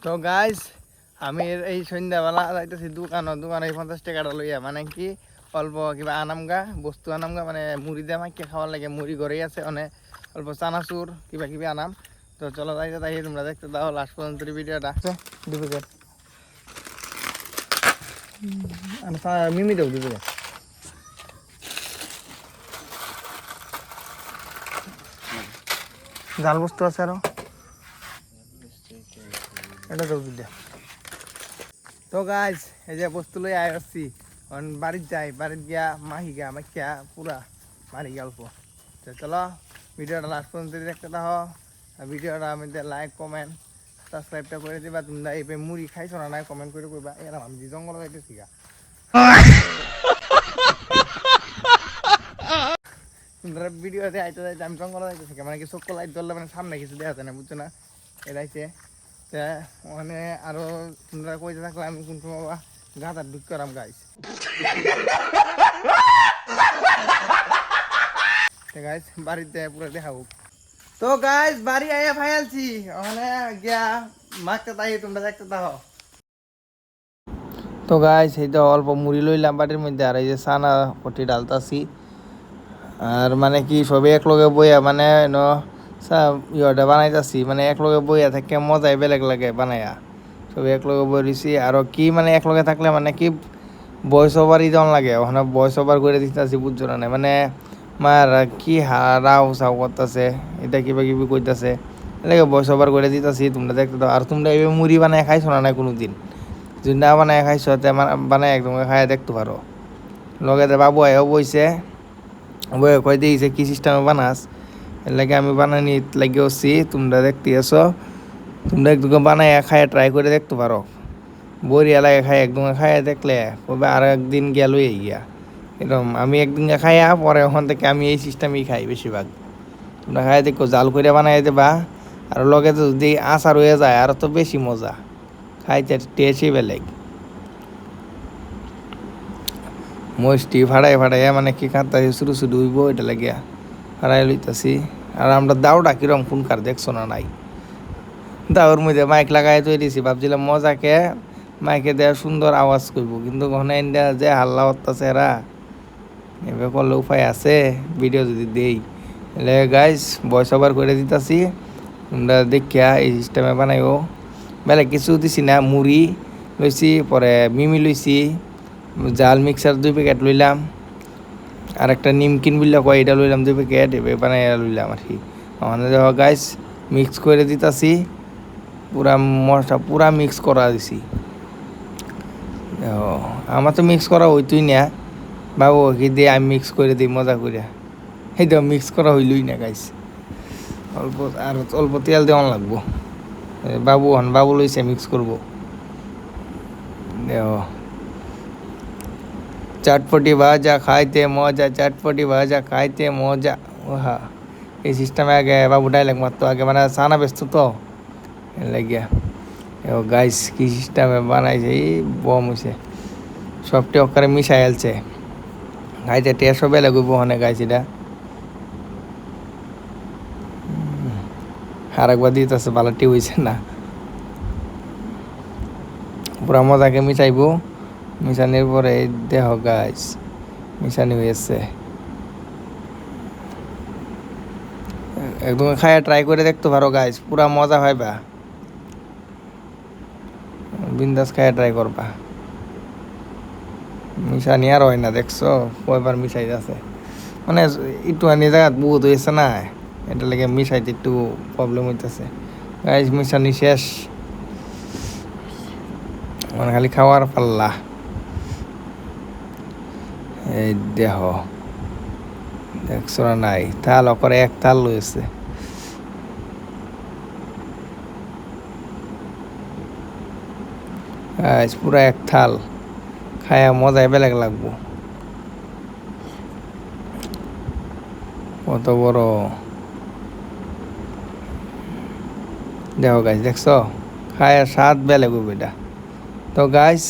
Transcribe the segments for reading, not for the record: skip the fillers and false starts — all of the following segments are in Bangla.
তো গাইস আমি এই সন্ধ্যাবেলা যাইতেছি দোকানে 50 টাকাটা লইয়া মানে কি অল্প কিবা আনামগা বস্তু আনামগা মানে মুড়ি দিয়ে মাইকে খাওয়ার লাগে মুড়ি ঘরেই আছে অনেক অল্প চানাচুর কিবা কিবি আনাম। তো চলো যাইতে তাই তোমরা দেখতে দাও লাস্ট পর্যন্ত ভিডিওটা দুই প্যাকেট মিমি দেও 2 প্যাকেট জাল বস্তু আছে আরো এটা দেও দিলে। তো গাইজ এই যে বস্তু লই আই আসছি বাড়িতে যাই বাড়িতে গিয়া মাহিগা মাখিয়া পুরা মারি গল্প। তো চলো ভিডিওটা লাস্ট পর্যন্ত দেখতে থাকো। ভিডিওটা আমি লাইক কমেন্ট সাবস্ক্রাইবটা করে দিবা। তোমরা এই মুড়ি খাইছো না নাই কমেন্ট করে কইবা। এরকম আমি যে জঙ্গল যাইতেছি গা তোমরা ভিডিওতে আইতে যাইতে আমি জঙ্গল যাইতেছি মানে কি চক্কর লাইট ধরলে মানে সামনে কিছু দেখা যায় না বুঝছো না এটাইছে। মানে আরো তোমরা কইতে থাকলে আমি কিন্তু বাবা গাঁদার ঢুক করাম গাইস। গাইস বাড়িতে পুরো দেখাবো। তো গাইস বাড়ি আইয়া ফাইলছি ওখানে গিয়া মাখতে তাই তোমরা দেখতে থাকো। তো গাইস এই তো অল্প মুড়ি লইলাম বাড়ির মধ্যে আর এই যে সানা পটি ডালতাছি আর মানে কি সবে এক লগে বইয়া মানে ইয়েটা বানাইতেছি মানে এক লগে বইয়া থাকে মজাই বেলেগ লাগে বানাইয়া সবে এক লগে বই রয়েছি আর কি মানে এক লগে থাকলে মানে কি ভয়েস ওভারই যেমন লাগে ওখানে ভয়েস ওভার করে দিতেছি বুঝছো না মানে মার কি হারাও সাও করতেছে এটা কিবা কিবি কইতাছে এটাকে ভয়েস ওভার করে দিতেছি তোমরা দেখতে দাও। আর তোমরা এই মুড়ি বানায় খাইছো না কোনো দিন যদি না বানায় খাইছো তে বানায় একদম খাইয়া দেখতে পারো। লগে বাবু আয়ও বইছে বয়ে কই দিয়েছে কি সিস্টেমে বানাস এর লাগে আমি বানানি লাগে আসছি তোমরা দেখতে আসো। তোমরা একদম বানায় খাইয়া ট্রাই করে দেখতে পারো বড়িয়া লাগে খাই একদম খাইয়া দেখলে কবে আর একদিন গেলই গিয়া এরকম আমি একদিন খাইয়া পরে ওখান থেকে আমি এই সিস্টেমেই খাই বেশিরভাগ। তোমরা খাই দেখো জাল করে বানাই দেবা আর লগে যদি আচার হয়ে যায় আর তো বেশি মজা খাইতে টেস্টই বেলেগ। মস্তি ফাড়াই মানে কি খাতাছি শুরু শুরু হইব এটা লাগিয়া ফাড়াই লইতাছি। আর আমরা দাওটা কিরম কোনকার দেখছো না নাই দাওর মধ্যে মাইক লাগাই তৈরি দিছি ভাবছিলাম মজাকে মাইকে দেওয়া সুন্দর আওয়াজ করব কিন্তু ওখানে ইন্ডিয়া যে হাল্লা করতেছে এরা এভাবে করলে উপায় আছে ভিডিও যদি দেই এলে গাইস ভয়েস ওভার করে দিতেছি তোমরা দেখিয়া এই সিস্টেমে বানাইও। বেলে কিছু দিছি না মুড়ি লইছি পরে মিমি লইছি জাল মিক্সার 2 প্যাকেট লইলাম আর একটা নিমকিন বিল্লা কয় এটা লইলাম 2 প্যাকেট এভাবে বানাই লইলাম আর কি। আমাদের দেখো গাইস মিক্স করে দিতেছি পুরা মশলা পুরা মিক্স করা দিছি। আমার তো মিক্স করা হইতই না বাবু কি দিয়ে আমি মিক্স করে দিই মজা করে এই তো মিক্স করা হইলই না গাইস অল্প আর অল্প তেল দেওয়ান লাগবো বাবু লইছে মিক্স করবো। দেখো চটপটি ভাজা খাইতে মজা চটপটি ভাজা খাইতে মজা ওহা এই সিস্টেমে আগে বাবু ডাইলেক মারতো আগে মানে সানা ব্যস্ত তো লাগিয়া ও গাইস কি সিস্টেমে বানাইছে এই বম হইছে সবটি ওখানে মিশাই আলছে খাইতে টেস্ট হবে লাগবে ওখানে গাইস এটা আর একবার দিতেছে ভালোটি হয়েছে না পুরা মজাকে মিশাইবো মিশানির পরে দেহ গাইস মিশানি হয়েছে একদম খায়া ট্রাই করে দেখতে পারো গাইস পুরা মজা হয় বা বিন্দাস খায়া ট্রাই করবা মিশানি আর হয় না দেখছো কয়বার মিশাই আছে মানে একটু আনি জায়গা বহুত হয়েছে না এটা লেগে মিশাইতে একটু প্রবলেম হইতেছে গাইস মিশানি শেষ মানে খালি খাওয়ার পাল্লা। এই দেহ দেখছো না নাই তাল করে এক তাল লইছে পুরা এক থাল খায়া মজায় বেলেগ লাগবো কত বড় দেখো গাছ দেখছো খায়া স্বাদ বেলেগ এটা। তো গাছ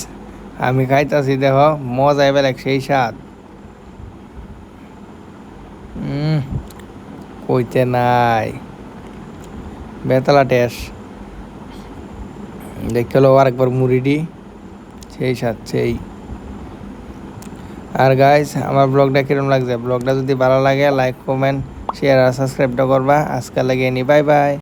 আমি খাইতাছি দেখো মজায় বেলেগ সেই স্বাদ কইতে নাই বেতলা টেস্ট দেখতে হলো আরেকবার মুড়িটি সেই সাথে সেই। আর গাইস আমার ব্লগটা কিরকম লাগছে, ব্লগটা যদি ভালো লাগে লাইক কমেন্ট শেয়ার আর সাবস্ক্রাইবটা করবা। আজকে লাগে নি, বাই বাই।